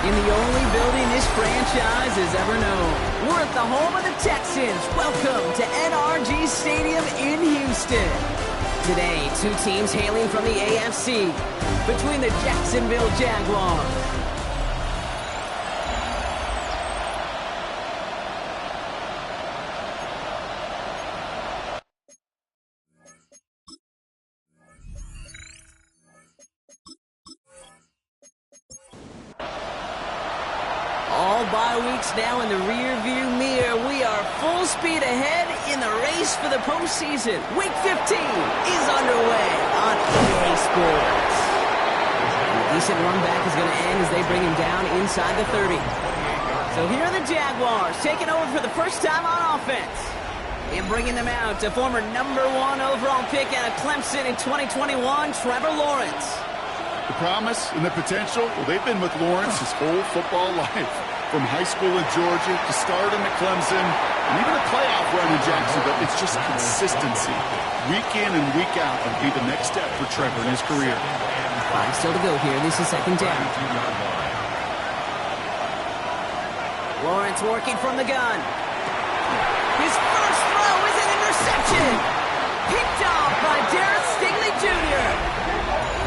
in the only building this franchise has ever known. We're at the home of the Texans. Welcome to NRG Stadium in Houston. Today, two teams hailing from the AFC between the Jacksonville Jaguars. All bye weeks now in the rear-view mirror. We are full speed ahead in the race for the postseason. Week 15 is underway on EA Sports. A decent run back is going to end as they bring him down inside the 30. So here are the Jaguars taking over for the first time on offense. And bringing them out to former #1 overall pick out of Clemson in 2021, Trevor Lawrence. The promise and the potential, well, they've been with Lawrence his whole football life. From high school in Georgia to starting at Clemson, and even a playoff run in Jacksonville, it's just consistency. Week in and week out will be the next step for Trevor in his career. 5 still to go here. This is second down. Lawrence working from the gun. His first throw is an interception. Picked off by Darren Stingley Jr.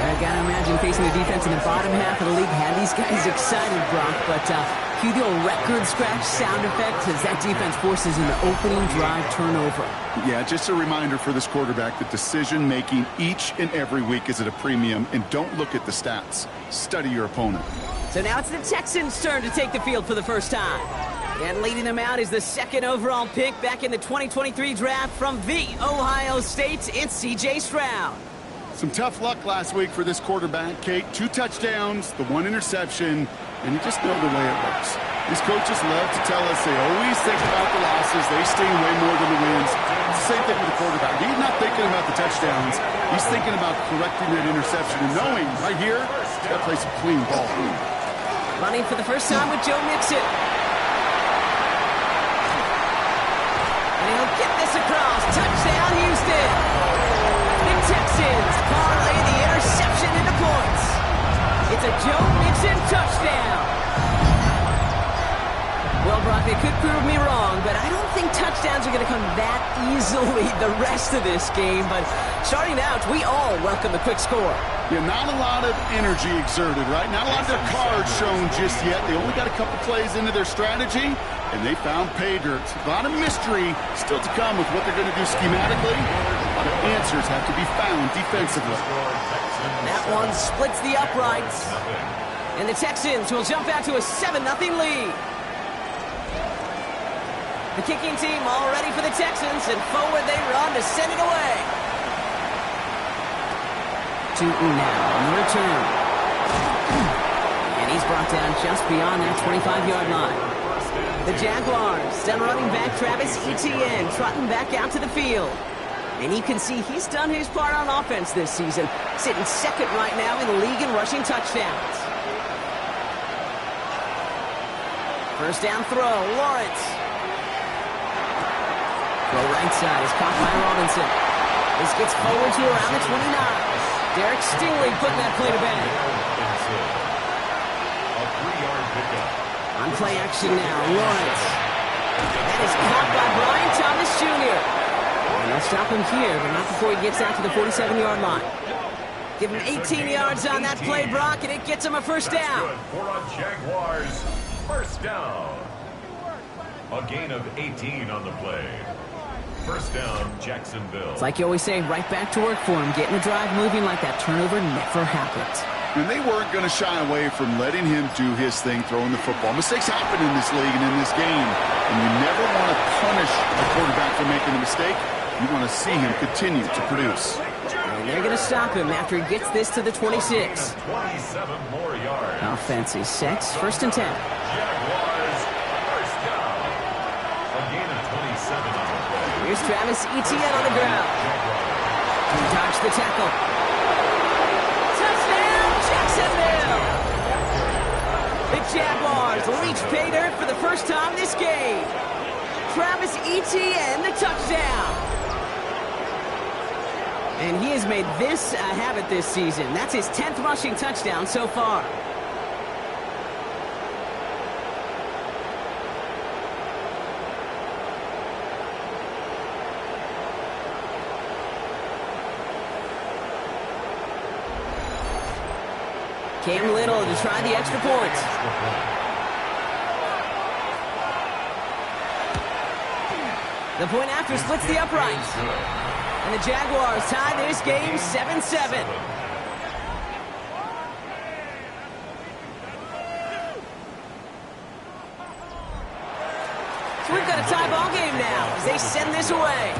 I gotta imagine facing the defense in the bottom half of the league had these guys excited, Brock, but cue the old record scratch sound effect as that defense forces an opening drive turnover. Yeah, just a reminder for this quarterback that decision-making each and every week is at a premium, and don't look at the stats. Study your opponent. So now it's the Texans' turn to take the field for the first time. And leading them out is the second overall pick back in the 2023 draft from the Ohio State. It's C.J. Stroud. Some tough luck last week for this quarterback, Kate. 2 touchdowns, the 1 interception, and you just know the way it works. These coaches love to tell us they always think about the losses. They sting way more than the wins. It's the same thing with the quarterback. He's not thinking about the touchdowns. He's thinking about correcting that interception and knowing right here, he's got to play some clean ball. Running for the first time with Joe Mixon. And he'll get this across. Touchdown, Houston. The Texans parlay the interception into points. It's a Joe Mixon touchdown. Well, Brock, they could prove me wrong, but I don't think touchdowns are going to come that easily the rest of this game. But starting out, we all welcome the quick score. Yeah, not a lot of energy exerted, right? Not a lot of their cards shown just yet. They only got a couple plays into their strategy, and they found pay dirt. A lot of mystery still to come with what they're going to do schematically. A lot of answers have to be found defensively. That one splits the uprights. And the Texans will jump out to a 7-0 lead. The kicking team all ready for the Texans, and forward they run to send it away. To now on the return. And he's brought down just beyond that 25-yard line. The Jaguars send running back Travis Etienne trotting back out to the field. And you can see he's done his part on offense this season, sitting second right now in the league in rushing touchdowns. First down throw, Lawrence. Throw right side is caught by Robinson. This gets forward to around the 29. Derek Stingley putting that play to bed. On play action now, Lawrence. That is caught by Brian Thomas Jr. And they'll stop him here, but not before he gets out to the 47-yard line. Give him 18 yards on that play, Brock, and it gets him a first down. For a Jaguars first down. A gain of 18 on the play. First down, Jacksonville. It's like you always say, right back to work for him. Getting the drive moving like that turnover never happened. And they weren't going to shy away from letting him do his thing, throwing the football. Mistakes happen in this league and in this game. And you never want to punish the quarterback for making a mistake. You want to see him continue to produce. And they're going to stop him after he gets this to the 26. 27 more yards. Offense is set. First and 10. Jaguars first down. A gain of 27 on the play. Here's Travis Etienne on the ground. He dodged the tackle. Touchdown, Jacksonville! The Jaguars reach pay dirt for the first time this game. Travis Etienne, the touchdown. And he has made this a habit this season. That's his 10th rushing touchdown so far. Cam Little to try the extra point. The point after splits the uprights. And the Jaguars tie this game 7-7. So we've got a tie ball game now as they send this away.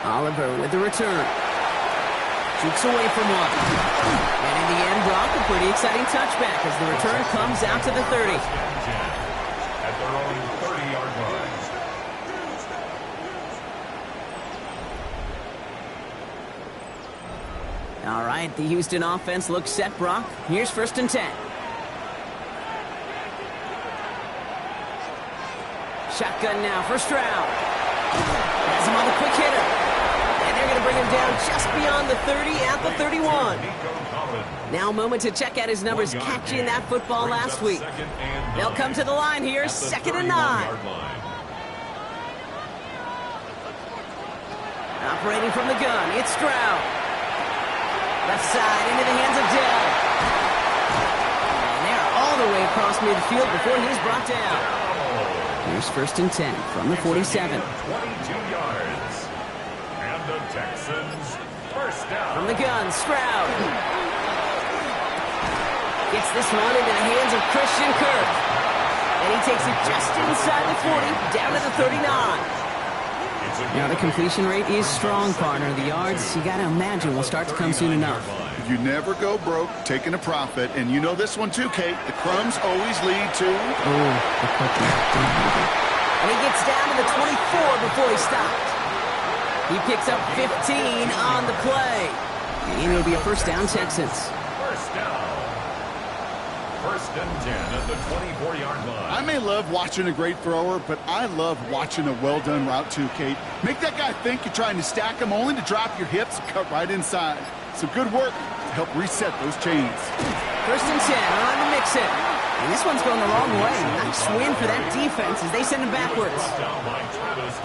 Oliver with the return. Jukes away from one. And in the end, Brock, a pretty exciting touchback as the return comes out to the 30. At their own 30-yard line. All right, the Houston offense looks set, Brock. Here's 1st and 10. Shotgun now for Stroud. Has him on the quick hitter. And they're going to bring him down just beyond the 30 at the 31. Now a moment to check out his numbers catching that football last week. They'll come to the line here, 2nd and 9. Operating from the gun, it's Stroud. Left side into the hands of Dell. And they're all the way across midfield before he's brought down. Here's 1st and 10 from the 47. 22 yards. And the Texans first down. From the gun, Stroud. Gets this one into the hands of Christian Kirk. And he takes it just inside the 40, down to the 39. Now the completion rate is strong, partner. The yards, you got to imagine, will start to come soon enough. You never go broke taking a profit. And you know this one too, Kate. The crumbs always lead to... Oh, the cookie. And he gets down to the 24 before he stopped. He picks up 15 on the play. And it'll be a 1st down, Texans. First down. 1st and 10 at the 24-yard line. I may love watching a great thrower, but I love watching a well-done route too, Kate. Make that guy think you're trying to stack him only to drop your hips and cut right inside. So good work to help reset those chains. 1st and 10 on the mix-it. And this one's going the wrong way. Nice win for that defense as they send him backwards.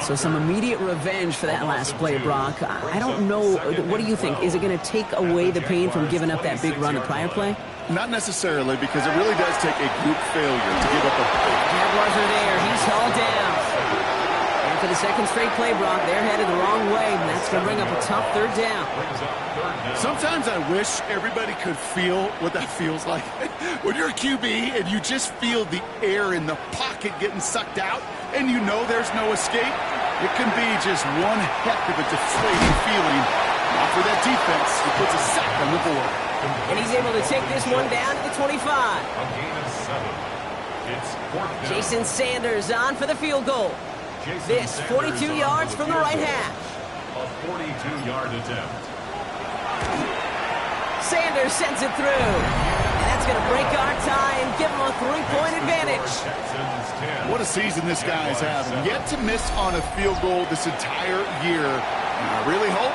So some immediate revenge for that last play, Brock. I don't know. What do you think? Is it going to take away the pain from giving up that big run the prior play? Not necessarily, because it really does take a group failure to give up a... Jaguars are there. He's hauled down. And for the 2nd straight play, Brock, they're headed the wrong way, and that's going to bring up a tough 3rd down. Sometimes I wish everybody could feel what that feels like. When you're a QB and you just feel the air in the pocket getting sucked out, and you know there's no escape, it can be just one heck of a deflating feeling. Not for that defense, who puts a sack on the board. And he's able to take this one down to the 25. A gain of 7. It's 4th down. Jason Sanders on for the field goal. This 42 yards from the right hash. A 42-yard attempt. Sanders sends it through. And that's going to break our tie and give him a 3-point advantage. What a season this guy is having. Yet to miss on a field goal this entire year. And I really hope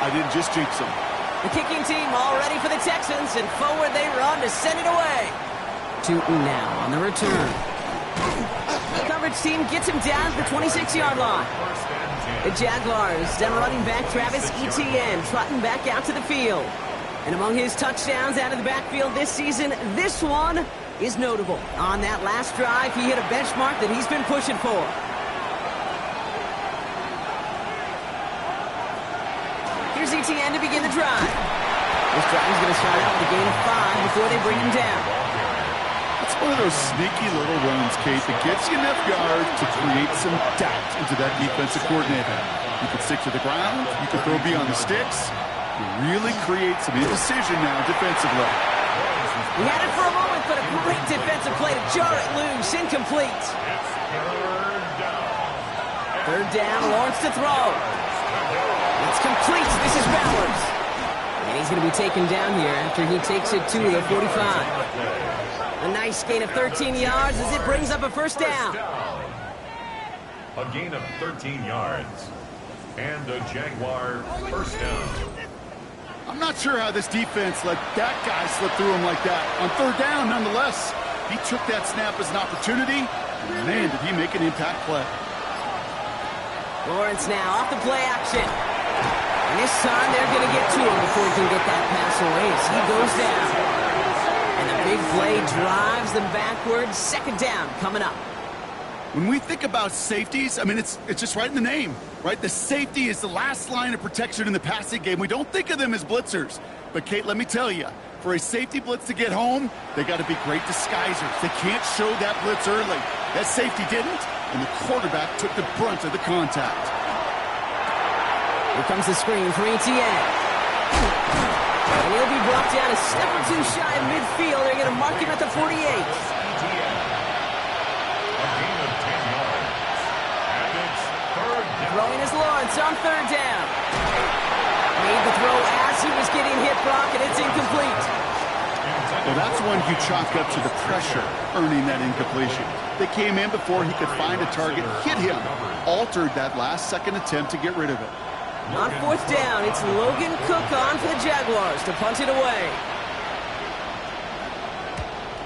I didn't just jinx him. The kicking team all ready for the Texans, and forward they run to send it away. Tootin now on the return. The coverage team gets him down to the 26-yard line. The Jaguars, then running back Travis Etienne, trotting back out to the field. And among his touchdowns out of the backfield this season, this one is notable. On that last drive, he hit a benchmark that he's been pushing for. Here's Etienne to begin the drive. This drive is going to start out with a gain of 5 before they bring him down. It's one of those sneaky little runs, Kate, that gets you enough yards to create some doubt into that defensive coordinator. You can stick to the ground. You can throw beyond the sticks. You really create some indecision now defensively. He had it for a moment, but a great defensive play to jar it loose. Incomplete. Third down, Lawrence to throw. It's complete. This is Bowers. And he's going to be taken down here after he takes it to the 45. A nice gain of 13 yards as it brings up a 1st down. A gain of 13 yards. And a Jaguar 1st down. I'm not sure how this defense let that guy slip through him like that. On 3rd down, nonetheless, he took that snap as an opportunity. And man, did he make an impact play. Lawrence now off the play action. And this time they're going to get to him before he can get that pass away as he goes down. And the big play drives them backwards. Second down coming up. When we think about safeties, I mean, it's just right in the name, right? The safety is the last line of protection in the passing game. We don't think of them as blitzers. But, Kate, let me tell you, for a safety blitz to get home, they got to be great disguisers. They can't show that blitz early. That safety didn't, and the quarterback took the brunt of the contact. Here comes the screen for Etienne. And he'll be brought down a step or two shy of midfield. They're going to mark him at the 48. Throwing is Lawrence on third down. Made the throw as he was getting hit, Brock, and it's incomplete. Well, that's one you chalk up to the pressure earning that incompletion. They came in before he could find a target, hit him, altered that last-second attempt to get rid of it. On fourth down, it's Logan Cook on for the Jaguars to punt it away.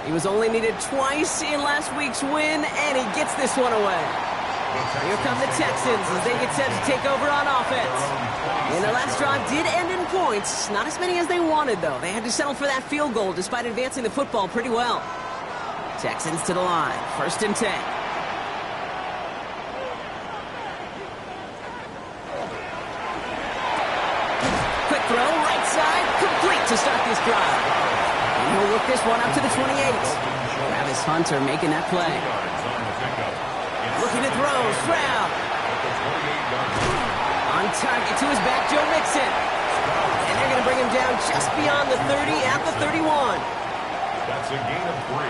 He was only needed twice in last week's win, and he gets this one away. Here come the Texans as they get set to take over on offense. And their last drive did end in points. Not as many as they wanted, though. They had to settle for that field goal despite advancing the football pretty well. Texans to the line. 1st and 10. Quick throw, right side, complete to start this drive. And he'll work this one up to the 28. Travis Hunter making that play. Looking to throw, Stroud. On target to his back, Joe Mixon. And they're going to bring him down just beyond the 30 at the 31. That's a gain of 3.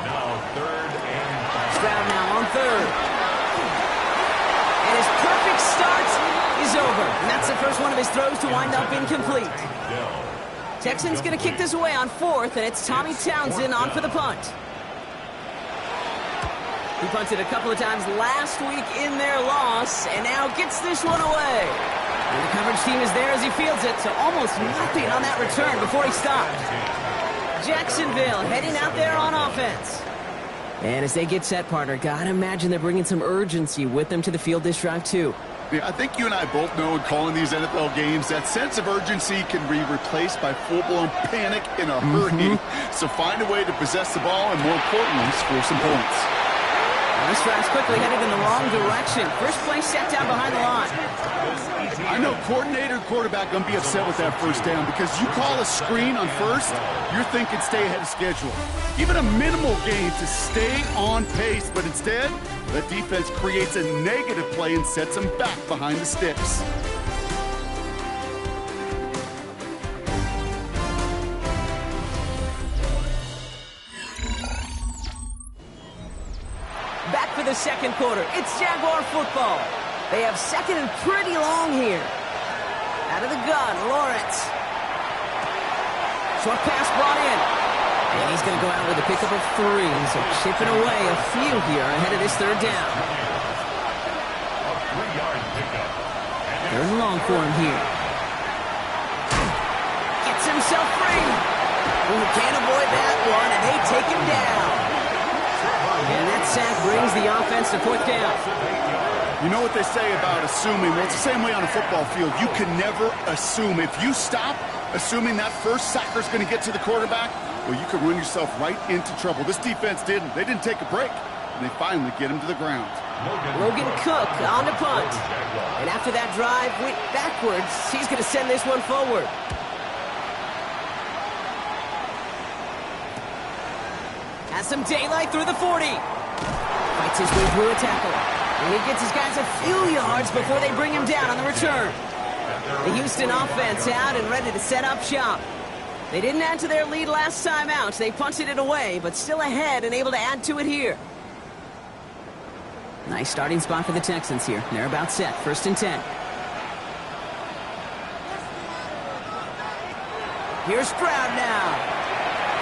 Now 3rd and 5. Stroud now on 3rd. And his perfect start is over. And that's the first one of his throws to wind up incomplete. Texans going to kick this away on 4th, and it's Tommy Townsend on for the punt. He punted a couple of times last week in their loss, and now gets this one away. And the coverage team is there as he fields it, so almost nothing on that return before he stopped. Jacksonville heading out there on offense. And as they get set, partner, gotta imagine they're bringing some urgency with them to the field this drive, too. Yeah, I think you and I both know in calling these NFL games that sense of urgency can be replaced by full-blown panic in a hurry. So find a way to possess the ball and, more importantly, score some points. This drive's quickly headed in the wrong direction. First play set down behind the line. I know coordinator and quarterback going to be upset with that first down because you call a screen on first, you're thinking stay ahead of schedule. Even a minimal gain to stay on pace, but instead, the defense creates a negative play and sets them back behind the sticks. Back for the second quarter. It's Jaguar football. They have second and pretty long here. Out of the gun, Lawrence. Short pass brought in. And he's going to go out with a pickup of 3. So chipping away a few here ahead of this third down. A 3-yard pickup. Third and long for him here. Gets himself free. Ooh, can't avoid that one, and they take him down. And that sack brings the offense to 4th down. You know what they say about assuming? Well, it's the same way on a football field. You can never assume. If you stop assuming that first sacker's going to get to the quarterback, well, you could run yourself right into trouble. This defense didn't. They didn't take a break, and they finally get him to the ground. Logan Cook on the punt. And after that drive went backwards, he's going to send this one forward. Has some daylight through the 40. Fights his way through a tackle. And he gets his guys a few yards before they bring him down on the return. The Houston offense out and ready to set up shop. They didn't add to their lead last time out. They punted it away, but still ahead and able to add to it here. Nice starting spot for the Texans here. They're about set. 1st and 10. Here's Stroud now.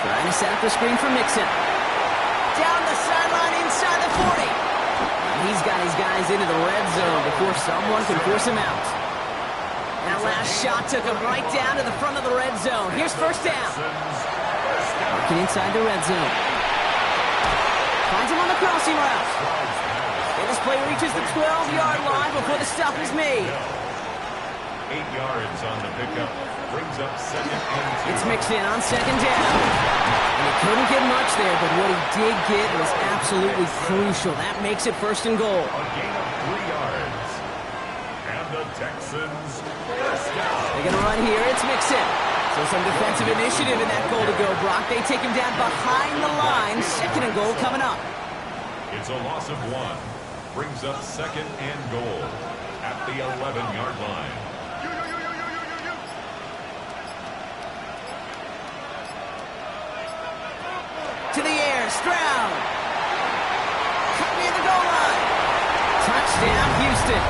Trying to set up a screen for Mixon. Down the sideline inside the 40. And he's got his guys into the red zone before someone can force him out. That last shot took him right down to the front of the red zone. Here's 1st down. Working inside the red zone. Finds him on the crossing route. And this play reaches the 12-yard line before the stop is made. 8 yards on the pickup. Brings up second and 2. It's mixed in on second down. And he couldn't get much there, but what he did get was absolutely crucial. That makes it first and goal. A gain of 3 yards. And the Texans first down. They're going to run here. It's mixed in. So some defensive initiative in that goal to go, Brock. They take him down behind the line. Second and goal coming up. It's a loss of 1. Brings up second and goal at the 11-yard line. To the air, Stroud. Cut near the goal line. Touchdown, Houston.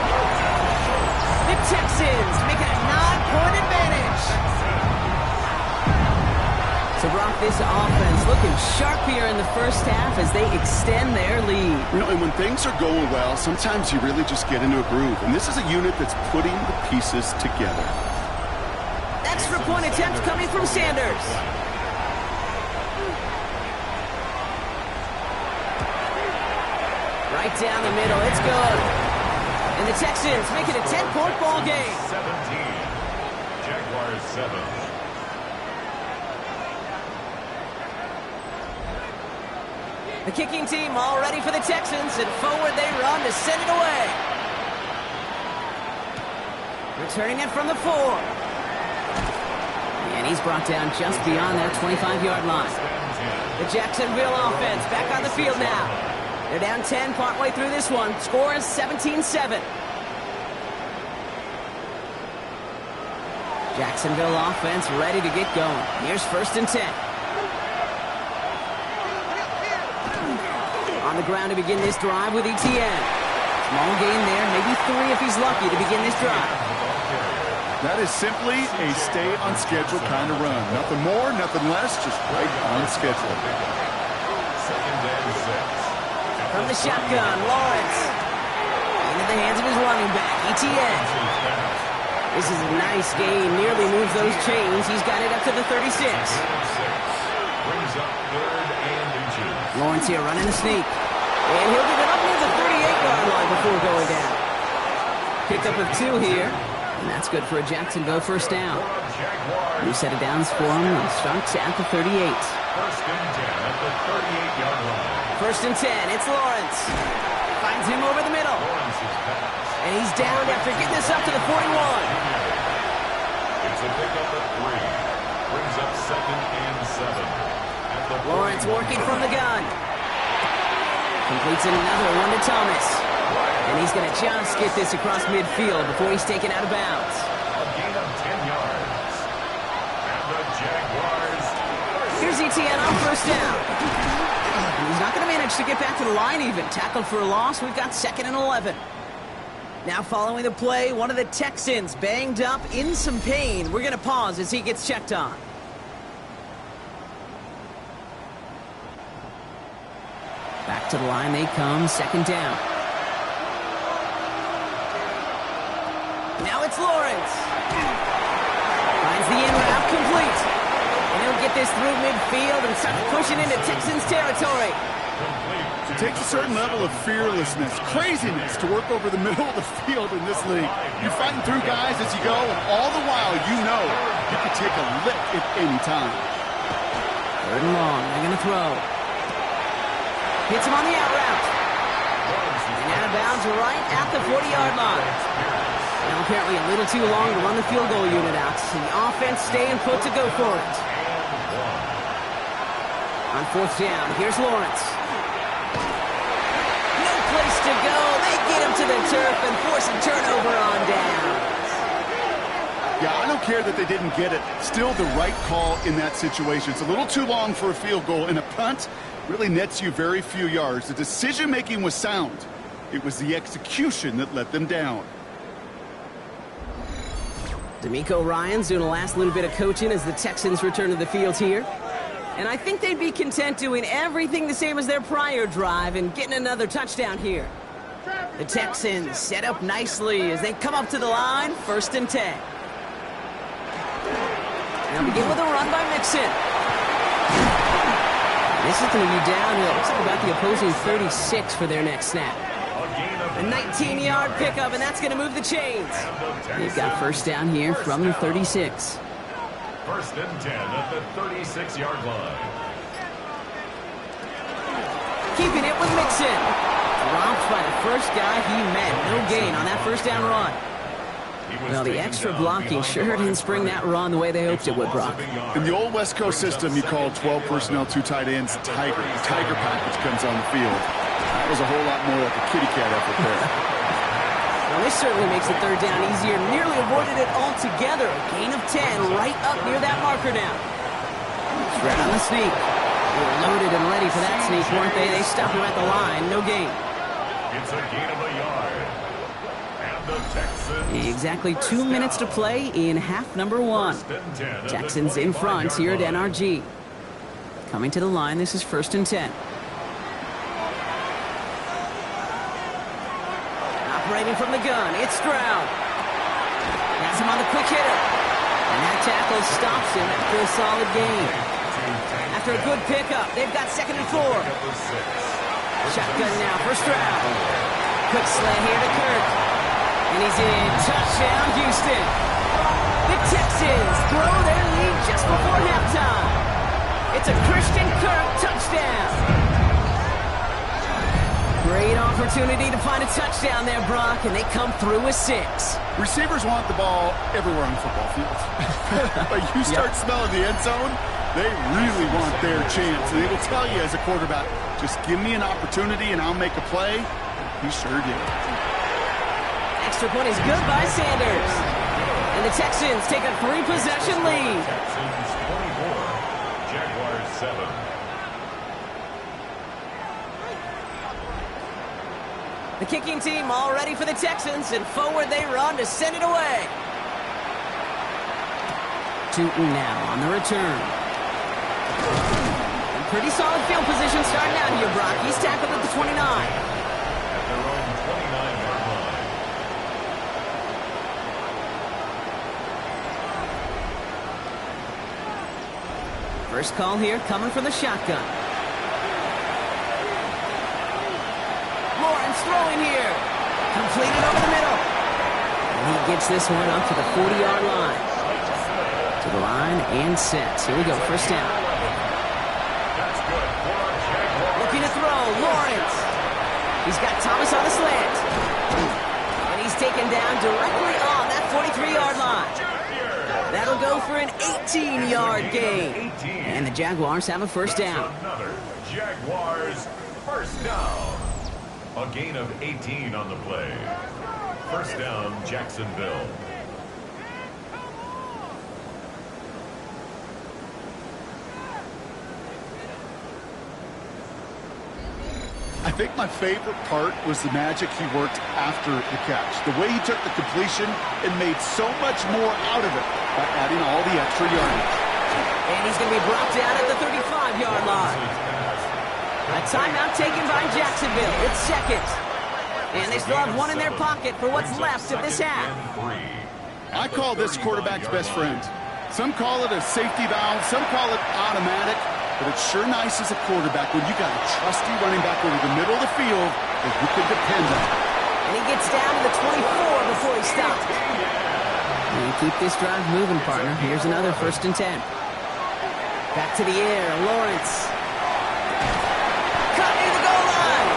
The Texans make it a 9-point advantage. So, Brock, this offense looking sharp here in the first half as they extend their lead. You know, and when things are going well, sometimes you really just get into a groove. And this is a unit that's putting the pieces together. Extra point attempt coming from Sanders. Right down the middle, it's good. And the Texans make it a 10-point ball game. 17. Jaguars 7. The kicking team all ready for the Texans, and forward they run to send it away. Returning it from the 4. And he's brought down just beyond that 25-yard line. The Jacksonville offense back on the field now. They're down 10 partway through this one. Score is 17-7. Jacksonville offense ready to get going. Here's first and 10. On the ground to begin this drive with Etienne. Small gain there, maybe 3 if he's lucky to begin this drive. That is simply a stay-on-schedule kind of run. Nothing more, nothing less, just right on schedule. Second and 6. From the shotgun, Lawrence. Into the hands of his running back, Etienne. This is a nice gain, nearly moves those chains. He's got it up to the 36. Brings up third and inches. Lawrence here running the sneak. And he'll get it up near the 38-yard line before going down. Pickup of 2 here. And that's good for a Jacksonville first down. New set of downs for him. He starts at the 38. First and 10 at the 38-yard line. First and 10. It's Lawrence. Finds him over the middle. And he's down after getting this up to the 41. It's a pickup of 3. Brings up second and 7. At the Lawrence working from the gun. Completes another one to Thomas. And he's going to just get this across midfield before he's taken out of bounds. A gain of 10 yards. And the Jaguars. Here's Etienne on first down. And he's not going to manage to get back to the line even. Tackled for a loss. We've got second and 11. Now following the play, one of the Texans banged up in some pain. We're going to pause as he gets checked on. Back to the line they come, second down. Now it's Lawrence. Finds the in route complete. And he'll get this through midfield and start pushing into Texans territory. It takes a certain level of fearlessness, craziness to work over the middle of the field in this league. You're fighting through guys as you go, and all the while you know you can take a lick at any time. Third and long, they're going to throw. Hits him on the out route. And out of bounds right at the 40-yard line. Now apparently a little too long to run the field goal unit out. So the offense staying put to go for it. On fourth down, here's Lawrence. No place to go. They get him to the turf and force a turnover on down. Yeah, I don't care that they didn't get it. Still the right call in that situation. It's a little too long for a field goal, and a punt really nets you very few yards. The decision-making was sound. It was the execution that let them down. D'Amico Ryans doing the last little bit of coaching as the Texans return to the field here. And I think they'd be content doing everything the same as their prior drive and getting another touchdown here. The Texans set up nicely as they come up to the line, first and 10. Now begin with a run by Mixon. This is going to be down to, looks like about the opposing 36 for their next snap. A gain of A 19-yard pickup, and that's going to move the chains. They've got first down here from the 36. First and 10 at the 36-yard line. Keeping it with Mixon. Dropped by the first guy he met. No gain on that first down run. Well, the extra blocking sure didn't spring that run the way they hoped it would, Brock. In the old West Coast system, you call 12 personnel, 2 tight ends, Tiger. The Tiger package comes on the field. That was a whole lot more like a kitty cat effort there. Well, this certainly makes the third down easier. Nearly avoided it altogether. A gain of 10 right up near that marker now. Right on the sneak. They were loaded and ready for that sneak, weren't they? They stopped him at the line. No gain. It's a gain of a yard. And the Texans. Exactly 2 minutes to play in half number 1. Texans in front here at NRG. Coming to the line, this is first and 10. Operating from the gun, it's Stroud. Has him on the quick hitter. And that tackle stops him after a solid gain. After a good pickup, they've got second and 4. Shotgun now for Stroud. Quick slant here to Kirk. And he's in. Touchdown, Houston. The Texans grow their lead just before halftime. It's a Christian Kirk touchdown. Great opportunity to find a touchdown there, Brock, and they come through with 6. Receivers want the ball everywhere on the football field. But you start smelling the end zone, they really want their chance. And they will tell you as a quarterback, just give me an opportunity and I'll make a play. He sure did. Extra point is good by Sanders. And the Texans take a 3-possession lead. Texans 24, Jaguars 7. The kicking team all ready for the Texans, and forward they run to send it away. Tootin now on the return. And pretty solid field position starting out here, Brock. He's tackled at the 29. At their own 29-yard line. First call here coming from the shotgun. Lawrence throwing here. Completed over the middle. And he gets this one up to the 40-yard line. To the line and set. Here we go, first down. That's good for a Jaguar. Looking to throw, Lawrence. He's got Thomas on the slant. And he's taken down directly on that 43-yard line. That'll go for an 18-yard gain. And the Jaguars have a first down. Another Jaguars first down. A gain of 18 on the play. First down, Jacksonville. I think my favorite part was the magic he worked after the catch. The way he took the completion and made so much more out of it by adding all the extra yardage. And he's going to be brought down at the 35-yard line. A timeout taken by Jacksonville. It's second. And they still have one in their pocket for what's left of this half. I call this quarterback's best friend. Some call it a safety valve, some call it automatic, but it's sure nice as a quarterback when you got a trusty running back over the middle of the field that you can depend on. And he gets down to the 24 before he stops. And keep this drive moving, partner. Here's another first and 10. Back to the air, Lawrence. Cut near the goal line.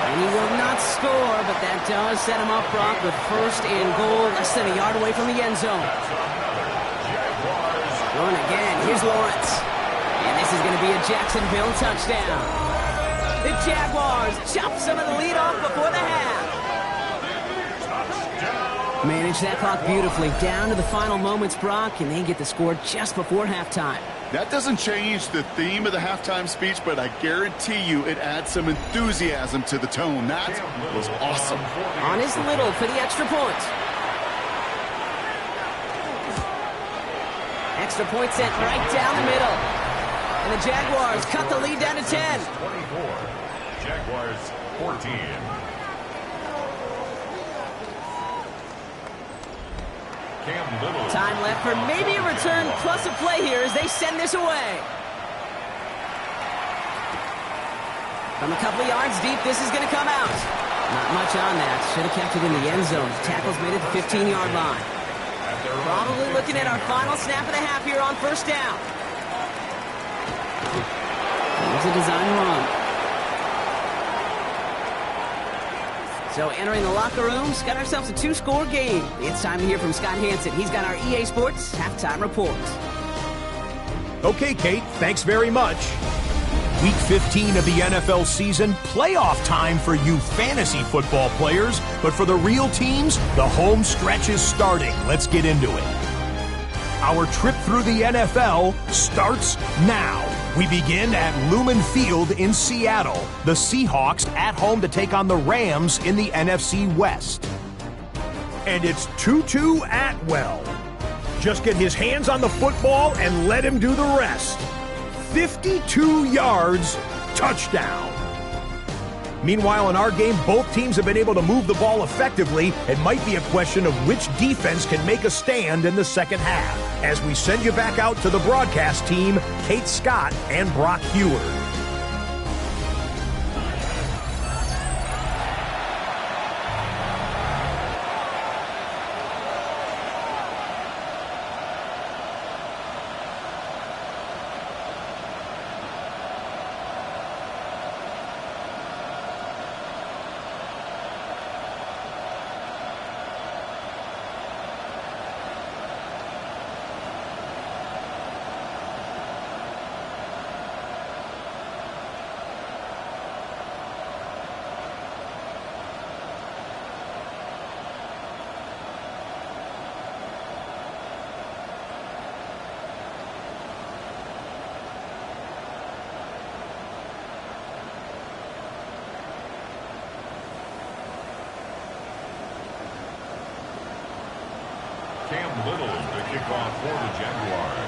And he will not score, but that does set him up, Brock, with first and goal, less than a yard away from the end zone. Going again, here's Lawrence. And this is going to be a Jacksonville touchdown. The Jaguars chop some of the lead off before the half. Manage that clock beautifully down to the final moments, Brock, and they get the score just before halftime. That doesn't change the theme of the halftime speech, but I guarantee you it adds some enthusiasm to the tone. That was awesome. On his little for the extra point. Extra point sent right down the middle. And the Jaguars cut the lead down to 10. 24. Jaguars 14. Time left for maybe a return plus a play here as they send this away. From a couple of yards deep, this is going to come out. Not much on that. Should have kept it in the end zone. Tackles made it to the 15-yard line. Probably looking at our final snap of the half here on first down. Here's a design run. So entering the locker rooms, got ourselves a 2-score game. It's time to hear from Scott Hansen. He's got our EA Sports halftime reports. Okay, Kate, thanks very much. Week 15 of the NFL season, playoff time for you fantasy football players, but for the real teams, the home stretch is starting. Let's get into it. Our trip through the NFL starts now. We begin at Lumen Field in Seattle. The Seahawks at home to take on the Rams in the NFC West. And it's Tutu Atwell. Just get his hands on the football and let him do the rest. 52 yards, touchdown. Meanwhile, in our game, both teams have been able to move the ball effectively. It might be a question of which defense can make a stand in the second half. As we send you back out to the broadcast team, Kate Scott and Brock Heward. Cam Little to kick off for the Jaguars.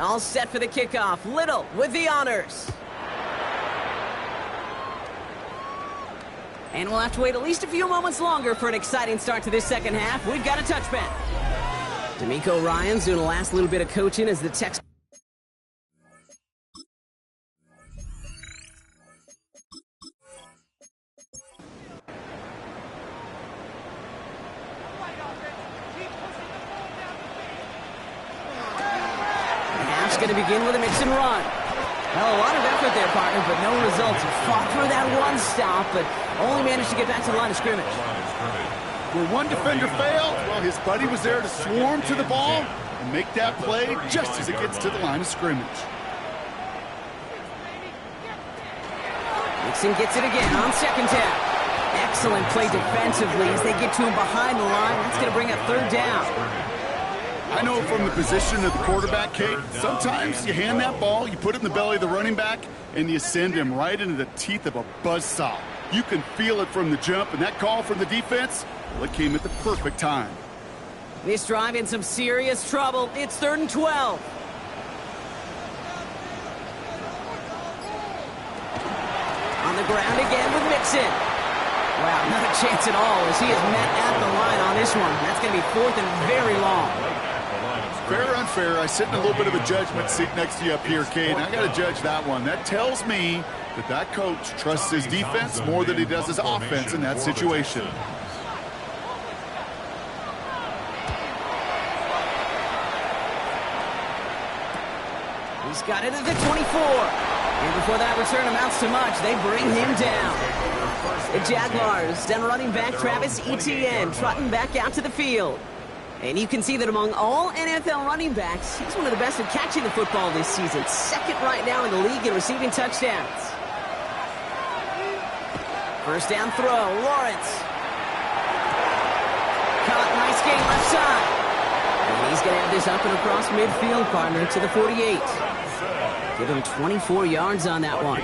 All set for the kickoff. Little with the honors. And we'll have to wait at least a few moments longer for an exciting start to this second half. We've got a touchback. D'Amico Ryans doing the last little bit of coaching as the Texans. Going to begin with a mix and run. Well, a lot of effort there, partner, but no results. Fought through that one stop, but only managed to get back to the line of scrimmage. Where one defender failed, well, his buddy was there to swarm to the ball and make that play just as it gets to the line of scrimmage. Mixon gets it again on second down. Excellent play defensively as they get to him behind the line. That's going to bring up third down. I know from the position of the quarterback, Kate, sometimes you hand that ball, you put it in the belly of the running back, and you send him right into the teeth of a buzzsaw. You can feel it from the jump, and that call from the defense, well, it came at the perfect time. This drive in some serious trouble. It's 3rd and 12. On the ground again with Mixon. Wow, not a chance at all as he is met at the line on this one. That's going to be 4th and very long. Fair or unfair, I sit in a little bit of a judgment seat next to you up here, Kate, and I got to judge that one. That tells me that that coach trusts his defense more than he does his offense in that situation. He's got it at the 24. And before that return amounts to much, they bring him down. The Jaguars then running back Travis Etienne trotting back out to the field. And you can see that among all NFL running backs, he's one of the best at catching the football this season. 2nd right now in the league in receiving touchdowns. First down throw, Lawrence. Caught, nice gain left side. And he's going to have this up and across midfield, partner, to the 48. Give him 24 yards on that one.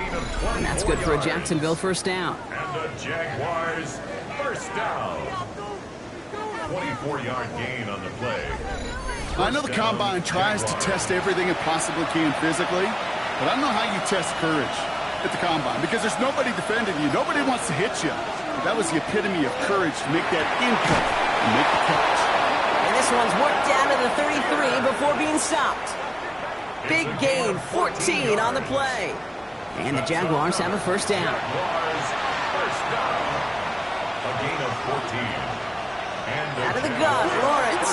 And that's good for a Jacksonville first down. And the Jaguars first down. 24-yard gain on the play. I know the Combine tries to test everything it possibly can physically, but I don't know how you test courage at the Combine because there's nobody defending you. Nobody wants to hit you. But that was the epitome of courage to make that in-cut and make the catch. And this one's worked down to the 33 before being stopped. Big gain, 14 on the play. And the Jaguars have a first down. Jaguars first down. A gain of 14. Out of the gun, Lawrence.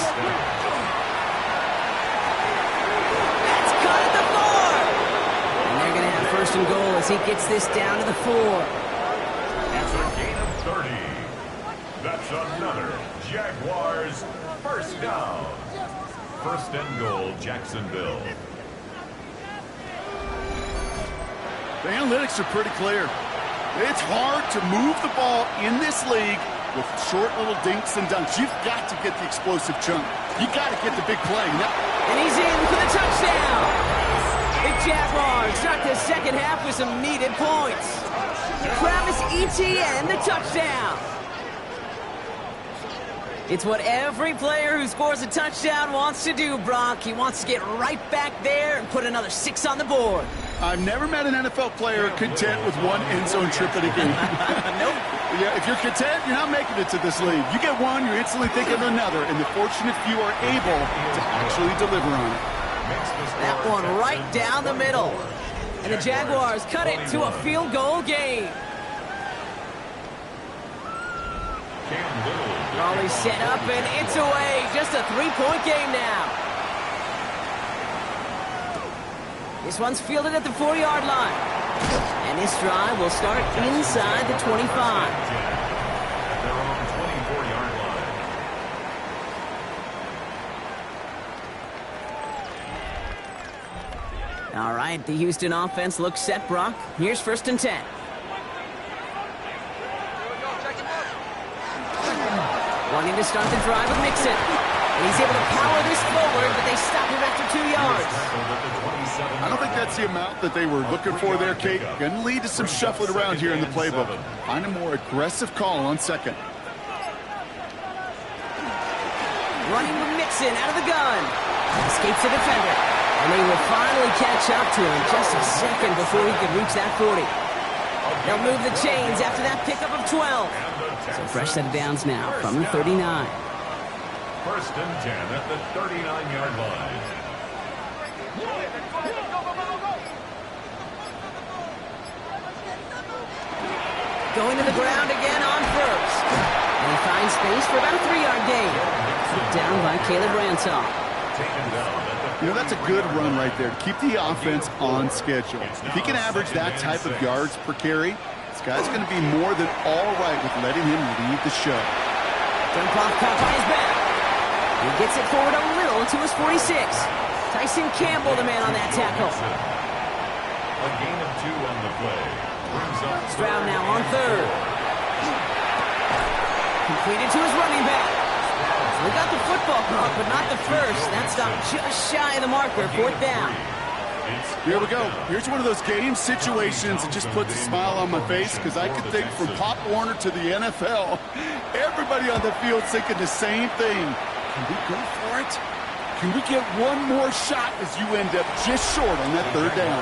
That's caught at the 4. And they're going to have first and goal as he gets this down to the 4. It's a gain of 30. That's another Jaguars first down. First and goal, Jacksonville. The analytics are pretty clear. It's hard to move the ball in this league with short little dinks and dunks. You've got to get the explosive chunk. You got to get the big play. And he's in for the touchdown. The Jaguars start the second half with some needed points. Travis Etienne, the touchdown. It's what every player who scores a touchdown wants to do, Brock. He wants to get right back there and put another 6 on the board. I've never met an NFL player content with one end zone trip at a game. Nope. Yeah, if you're content, you're not making it to this league. You get one, you're instantly thinking of another, and the fortunate few are able to actually deliver on it. That one right down the middle. And the Jaguars cut it to a field goal game. Raleigh set up, and it's away. Just a 3-point game now. This one's fielded at the 4-yard line. And this drive will start inside the 25. They're on the 24-yard line. All right, the Houston offense looks set, Brock. Here's 1st and 10. Wanting to start the drive with Mixon. And he's able to power this forward, but they stop him after 2 yards. I don't think that's the amount that they were looking for there, Kate. Going to lead to some shuffling around here in the playbook. Find a more aggressive call on second. Running with Mixon out of the gun. Escapes the defender. And they will finally catch up to him just a second before he could reach that 40. They'll move the chains after that pickup of 12. So fresh set of downs now from the 39. First and 10 at the 39-yard line. Going to the ground again on first. And he finds space for about a 3-yard gain. Down by Caleb Ransaw. You know, that's a good run right there to keep the offense on schedule. If he can average that type of yards per carry, this guy's going to be more than all right with letting him lead the show. Dump off caught by his back. He gets it forward a little to his 46. Tyson Campbell, the man on that tackle. A gain of 2 on the play. Stroud now on third. Completed to his running back. We got the football caught, but not the first. That stopped just shy of the marker. 4th down. Here we go. Here's one of those game situations that just puts a smile on my face because I could think from Pop Warner to the NFL, everybody on the field thinking the same thing. Can we go for it? Can we get one more shot as you end up just short on that 3rd down?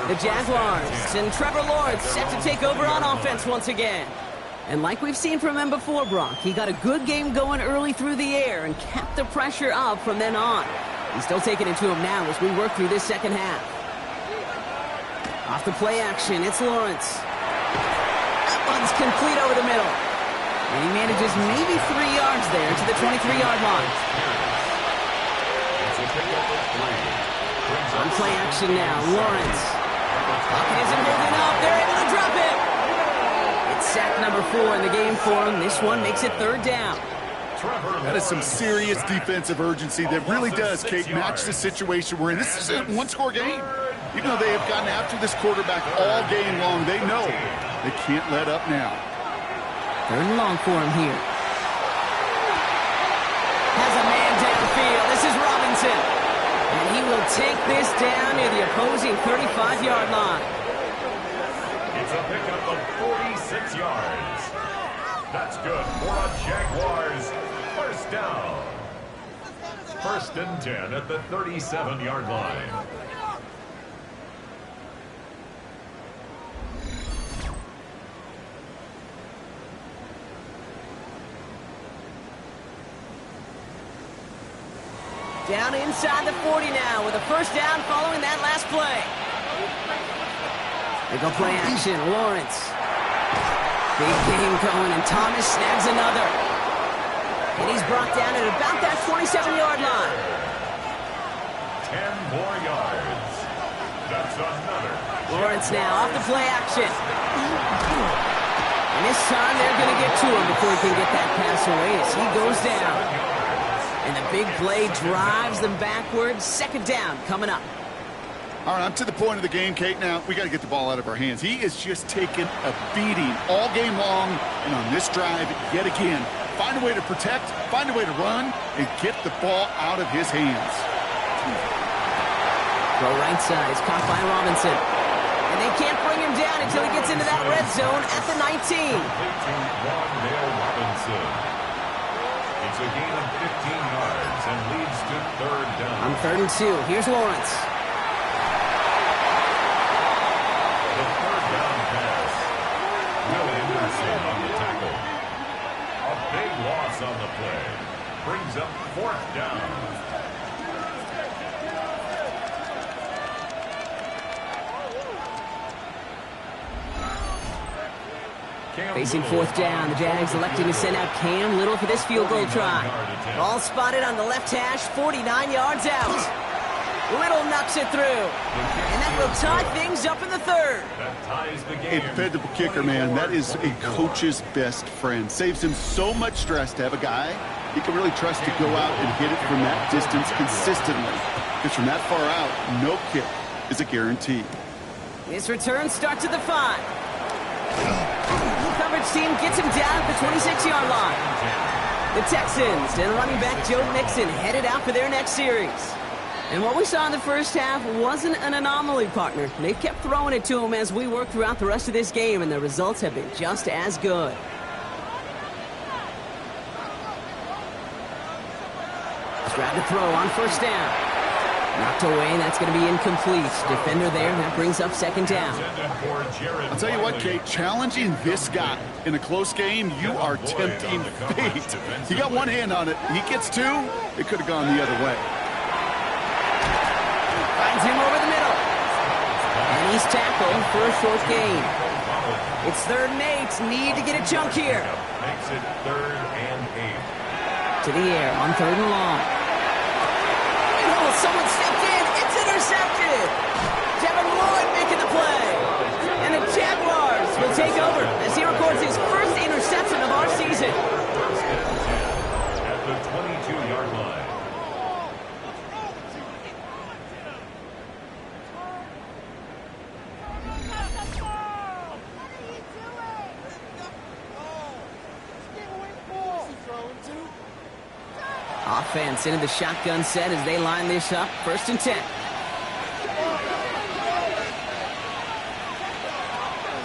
The Jaguars and Trevor Lawrence set to take over on offense once again. And like we've seen from him before, Brock, he got a good game going early through the air and kept the pressure up from then on. He's still taking it to him now as we work through this second half. Off the play action, it's Lawrence. That one's complete over the middle. And he manages maybe 3 yards there to the 23-yard line. On play action now, Lawrence. Pocket isn't moving up. They're able to drop it. It's sack number 4 in the game for him. This one makes it 3rd down. That is some serious defensive urgency that really does, Kate, match the situation we're in. This is a one-score game. Even though they have gotten after this quarterback all game long, they know they can't let up now. 3rd and long for him here. Has a man downfield. This is Robinson. And he will take this down near the opposing 35-yard line. It's a pickup of 46 yards. That's good for a Jaguars 1st down. 1st and 10 at the 37-yard line. Down inside the 40 now with a 1st down following that last play. They go play action. Lawrence. Big game going, and Thomas snags another. And he's brought down at about that 27-yard line. 10 more yards. That's another. Lawrence now off the play action. And this time they're going to get to him before he can get that pass away as he goes down. And the big play drives them backwards. 2nd down coming up. All right, I'm to the point of the game, Kate. Now, we got to get the ball out of our hands. He is just taking a beating all game long. And on this drive, yet again, find a way to protect, find a way to run, and get the ball out of his hands. Throw right side is caught by Robinson. And they can't bring him down until he gets into that red zone at the 19. It's a gain of 15 yards and leads to 3rd down. On 3rd and 2, here's Lawrence. The 3rd down pass. Will Anderson on the tackle. A big loss on the play. Brings up 4th down. Facing 4th down, the Jags electing to send out Cam Little for this field goal try. Ball spotted on the left hash, 49 yards out. Little knocks it through. And that will tie things up in the 3rd. That ties the A game. dependable kicker, man. That is a coach's best friend. Saves him so much stress to have a guy he can really trust to go out and hit it from that distance consistently. Because from that far out, no kick is a guarantee. This return starts at the 5. Coverage team gets him down at the 26-yard line. The Texans and running back Joe Mixon headed out for their next series. And what we saw in the first half wasn't an anomaly, partner. They've kept throwing it to him as we work throughout the rest of this game, and the results have been just as good. Stroud to throw on 1st down. Knocked away, that's going to be incomplete. Defender there, that brings up second down. I'll tell you what, Kate, challenging this guy in a close game, you are tempting fate. He got one hand on it. He gets two, it could have gone the other way. Finds him over the middle. And he's tackled for a short gain. It's 3rd and 8. Need to get a chunk here. Makes it 3rd and 8. To the air on 3rd and long. Oh, someone stepped in. It's intercepted. Devin Lloyd making the play. And the Jaguars will take over as he records his first interception of our season. 1st and 10 at the 22-yard line. Offense into the shotgun set as they line this up. 1st and 10.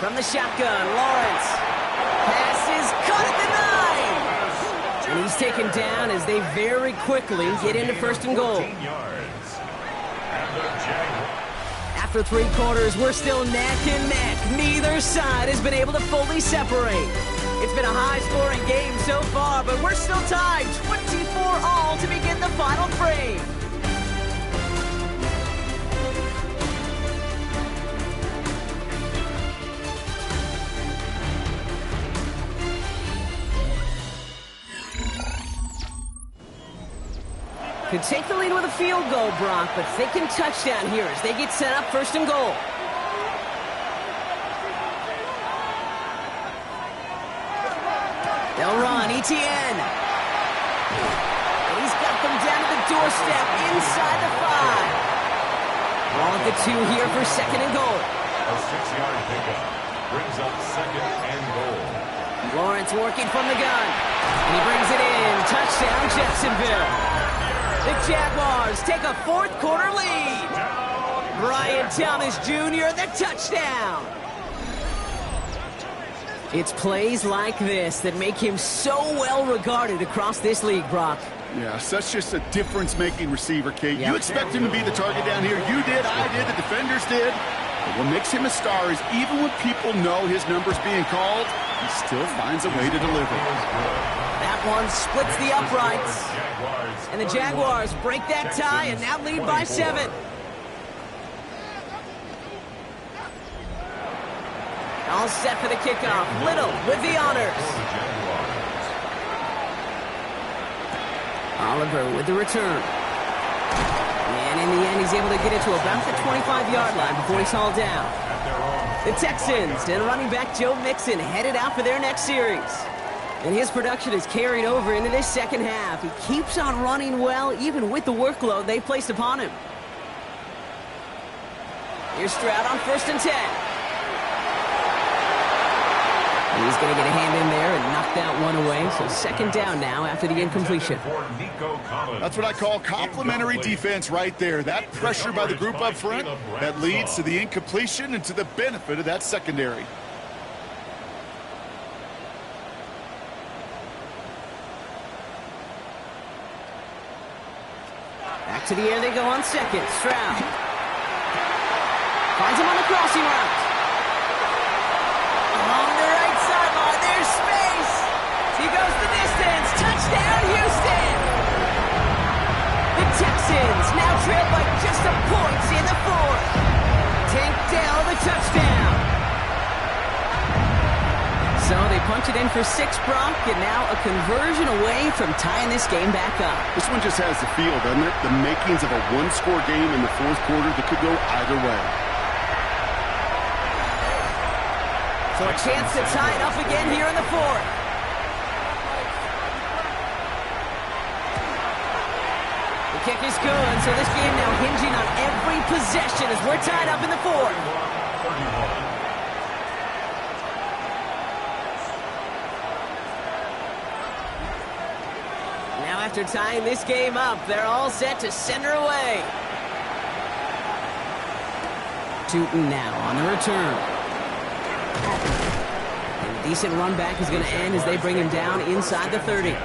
From the shotgun, Lawrence. Pass is caught at the 9. And he's taken down as they very quickly get into 1st and goal. After 3 quarters, we're still neck and neck. Neither side has been able to fully separate. It's been a high-scoring game so far, but we're still tied 24-all to begin the final frame. Could take the lead with a field goal, Brock, but thinking touchdown here as they get set up 1st and goal. They'll run, Etienne. And he's got them down to the doorstep inside the 5. Ball at the 2 here for 2nd and goal. A 6-yard pickup brings up 2nd and goal. Lawrence working from the gun. And he brings it in. Touchdown, Jacksonville. The Jaguars take a 4th quarter lead. Brian Thomas Jr., the touchdown. It's plays like this that make him so well regarded across this league, Brock. Yeah, such just a difference-making receiver, Kate. You expect him to be the target down here. You did, I did, the defenders did. But what makes him a star is even when people know his number's being called, he still finds a way to deliver. That one splits the uprights. And the Jaguars break that tie and now lead by 7. All set for the kickoff. Little with the honors. Oliver with the return. And in the end, he's able to get it to about the 25-yard line before he's hauled down. The Texans and running back Joe Mixon headed out for their next series. And his production is carried over into this second half. He keeps on running well, even with the workload they placed upon him. Here's Stroud on 1st and 10. He's going to get a hand in there and knock that one away. So 2nd down now after the incompletion. That's what I call complimentary defense right there. That pressure by the group up front, that leads to the incompletion and to the benefit of that secondary. Back to the air they go on 2nd. Stroud. Finds him on the crossing route. Along the right sideline, there's space. He goes the distance. Touchdown, Houston. The Texans now trail by just a point in the 4th. Tank Dell the touchdown. So they punch it in for 6, Brock, and now a conversion away from tying this game back up. This one just has the feel, doesn't it? The makings of a one-score game in the 4th quarter that could go either way. So a chance to tie it up again here in the 4th. The kick is good, so this game now hinging on every possession as we're tied up in the 4th. Now after tying this game up, they're all set to send her away. Tootin now on the return. And a decent run back is going to end as they bring him down inside the 30.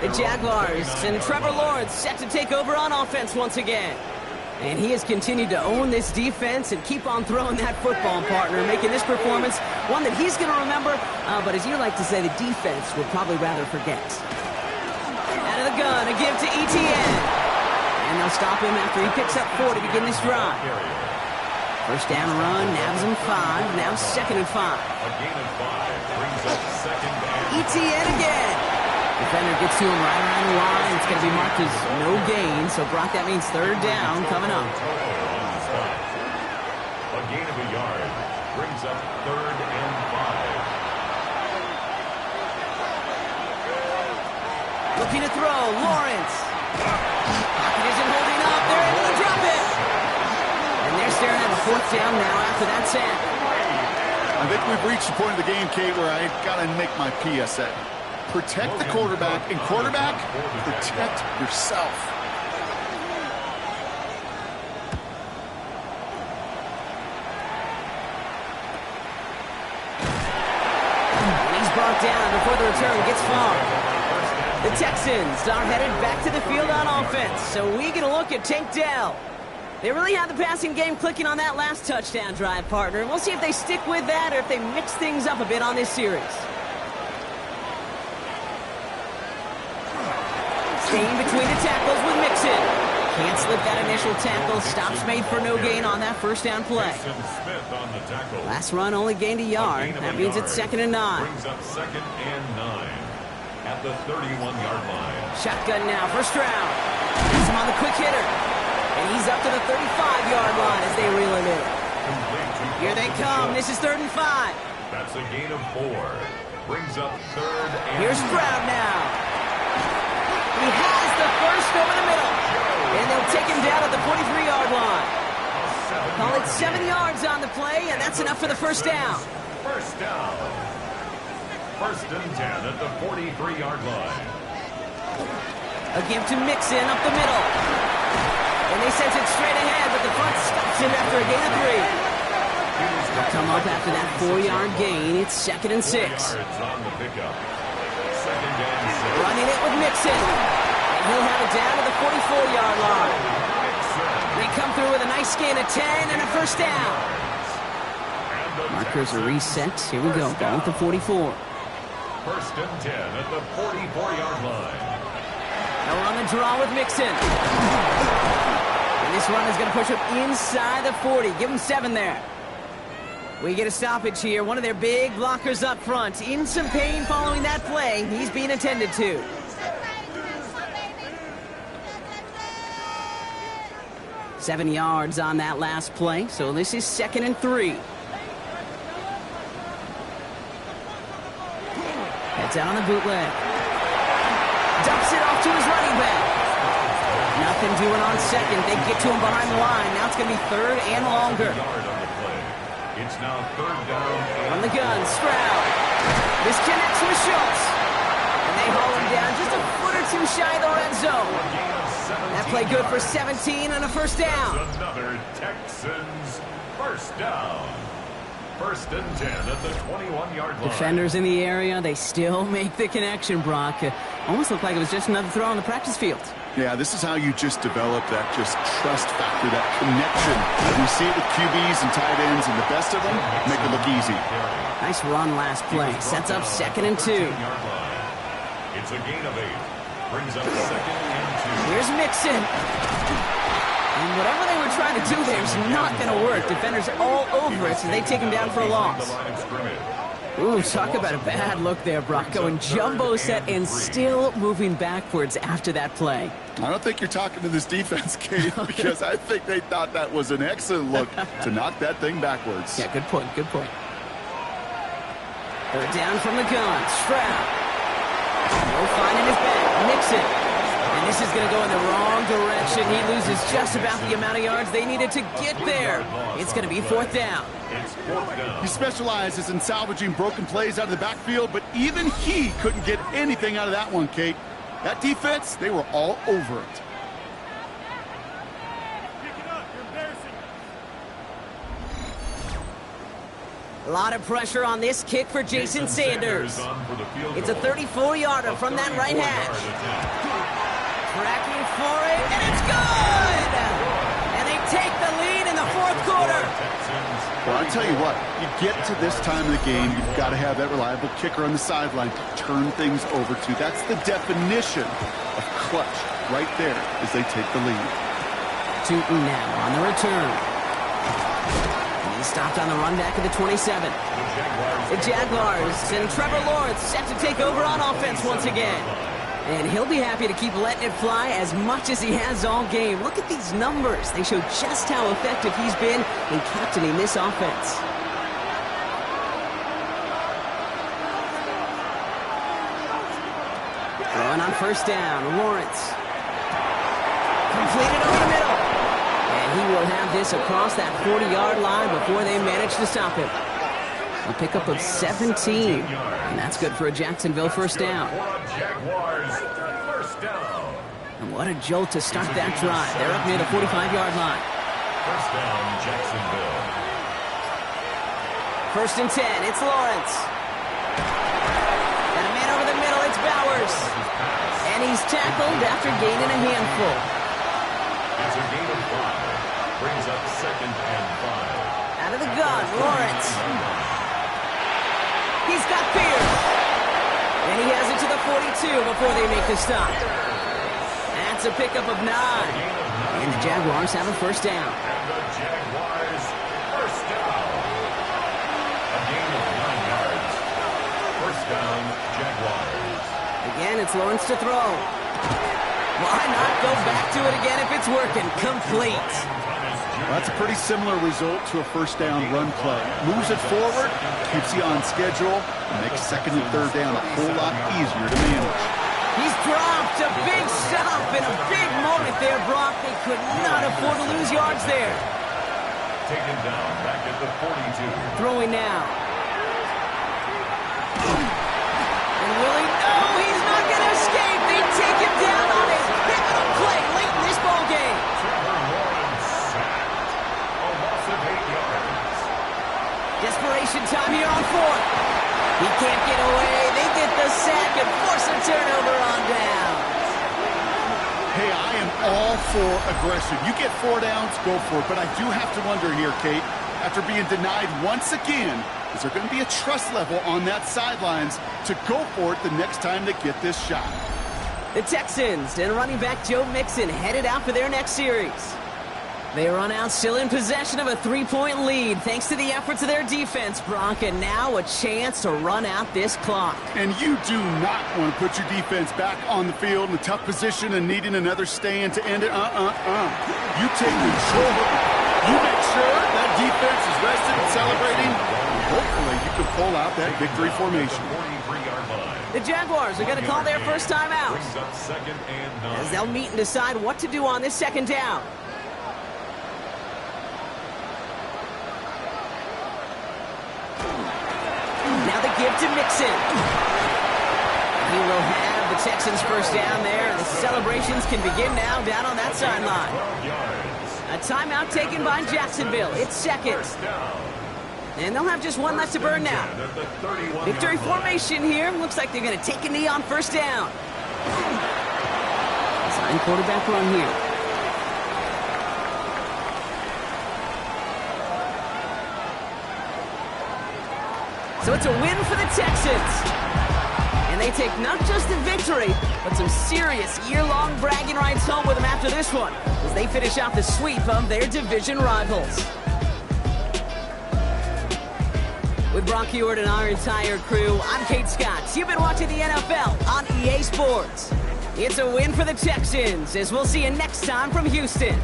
The Jaguars and Trevor Lawrence set to take over on offense once again. And he has continued to own this defense and keep on throwing that football, partner, making this performance one that he's going to remember, but as you like to say, the defense will probably rather forget. Out of the gun, a give to Etienne. And they'll stop him after he picks up 4 to begin this drive. First down run, nabs him 5, now 2nd and 5. A gain of 5 brings up 2nd and... Etienne again. Defender gets to him right around the line. It's going to be marked as no gain. So, Brock, that means 3rd down coming up. A gain of a yard brings up 3rd and 5. Looking to throw. Lawrence. Pocket isn't holding up. They're able to drop it. And they're staring at a 4th down now after that sack. I think we've reached the point of the game, Kate, where I got to make my PSA. Protect the quarterback, and quarterback, protect yourself. He's brought down before the return gets far. The Texans are headed back to the field on offense, so we get a look at Tank Dell. They really had the passing game clicking on that last touchdown drive, partner, and we'll see if they stick with that or if they mix things up a bit on this series. Staying between the tackles with Mixon. Can't slip that initial tackle. Stops made for no gain on that first down play. Last run only gained a yard. That means it's 2nd and 9. Brings up 2nd and 9 at the 31-yard line. Shotgun now, first round. He's him on the quick hitter. And he's up to the 35-yard line as they reel him in. Here they come. This is 3rd and 5. That's a gain of 4. Brings up 3rd and... Here's Stroud now. He has the first over the middle. And they'll take him down at the 43-yard line. Call it 7 yards on the play, and that's enough for the first down. First down. 1st and 10 at the 43-yard line. A give to Mixon up the middle. And they send it straight ahead, but the front stops him after a gain of 3. They'll come up after that 4-yard gain. It's 2nd and 6. Yards on the pickup. 2nd and 6. Running it with Mixon. And he'll have it down to the 44-yard line. They come through with a nice gain of 10 and a first down. Markers are reset. Here we go. Ball at the 44. 1st and 10 at the 44-yard line. They'll run the draw with Mixon. And this run is going to push him inside the 40. Give him 7 there. We get a stoppage here. One of their big blockers up front. In some pain following that play. He's being attended to. Seven yards on that last play. So this is 2nd and 3. Heads out on the bootleg. Dumps it off to his running back. Nothing doing on 2nd. They get to him behind the line. Now it's going to be 3rd and longer. It's now 3rd down. On the gun, Stroud. This connects with Schultz. And they haul him down just a foot or 2 shy of the red zone. That play good for 17 and a first down. That's another Texans first down. 1st and 10 at the 21-yard line. Defenders in the area, they still make the connection, Brock. Almost looked like it was just another throw on the practice field. Yeah, this is how you just develop that just trust factor, that connection. We see it with QBs and tight ends, and the best of them make it look easy. Nice run last play. Sets up 2nd and 2. It's a gain of 8. Brings up 2nd and 2. Here's Mixon. And whatever they were trying to do there is not going to work. Defenders all over it, so they take him down for a loss. Ooh, talk about a bad look there, Brock. Going jumbo set and still moving backwards after that play. I don't think you're talking to this defense, Kate, because I think they thought that was an excellent look to knock that thing backwards. Yeah, good point, good point. 3rd down from the gun. Stroud. No finding his back. Mixon. And this is going to go in the wrong direction. He loses just about the amount of yards they needed to get there. It's going to be 4th down. He specializes in salvaging broken plays out of the backfield, but even he couldn't get anything out of that one, Kate. That defense, they were all over it. A lot of pressure on this kick for Jason Sanders. It's a 34-yarder from that right hash. Tracking for it, and it's good! And they take the lead in the fourth quarter. Well, I tell you what, you get to this time of the game, you've got to have that reliable kicker on the sideline to turn things over to. That's the definition of clutch right there as they take the lead. Tootin now on the return. He stopped on the run back at the 27. The Jaguars and Trevor Lawrence set to take over on offense once again. And he'll be happy to keep letting it fly as much as he has all game. Look at these numbers. They show just how effective he's been in captaining this offense. Throwing on first down, Lawrence. Completed over the middle. And he will have this across that 40-yard line before they manage to stop him. A pickup of 17, and that's good for a Jacksonville first down. And what a jolt to start that drive. They're up near the 45-yard line. First down, Jacksonville. First and 10, it's Lawrence. And a man over the middle, it's Bowers. And he's tackled after gaining a handful. It's a gain of 5. Brings up second and 5. Out of the gun, Lawrence. He's got Pierce. And he has it to the 42 before they make the stop. That's a pickup of 9. And the Jaguars have a first down. And the Jaguars first down. A gain of 9 yards. First down, Jaguars. Again, it's Lawrence to throw. Why not go back to it again if it's working? Complete. Well, that's a pretty similar result to a first down run play. Moves it forward, keeps you on schedule, and makes second and third down a whole lot easier to manage. He's dropped a big stop and a big moment there, Brock. They could not afford to lose yards there. Taken down back at the 42. Throwing now. And will he? Oh, he's not going to escape. They take him down on a pivotal play late in this ball game. Desperation time here on fourth. He can't get away. They get the sack and force a turnover on down. Hey, I am all for aggression. You get 4 downs, go for it. But I do have to wonder here, Kate, after being denied once again, is there going to be a trust level on that sidelines to go for it the next time they get this shot? The Texans and running back Joe Mixon headed out for their next series. They run out still in possession of a 3-point lead thanks to the efforts of their defense, Brock, and now a chance to run out this clock. And you do not want to put your defense back on the field in a tough position and needing another stand to end it. You take control. You make sure that defense is rested and celebrating. Hopefully you can pull out that victory formation. The Jaguars are going to call their first time out Brings up second and 9. as they'll meet and decide what to do on this second down. Now the give to Mixon. He will have the Texans first down there. The celebrations can begin now down on that sideline. A timeout taken by Jacksonville. It's second. And they'll have just one left to burn now. Victory formation here. Looks like they're going to take a knee on first down. Design quarterback run here. So it's a win for the Texans. And they take not just a victory, but some serious year-long bragging rights home with them after this one, as they finish out the sweep of their division rivals. With Brock Heward and our entire crew, I'm Kate Scott. You've been watching the NFL on EA Sports. It's a win for the Texans, as we'll see you next time from Houston.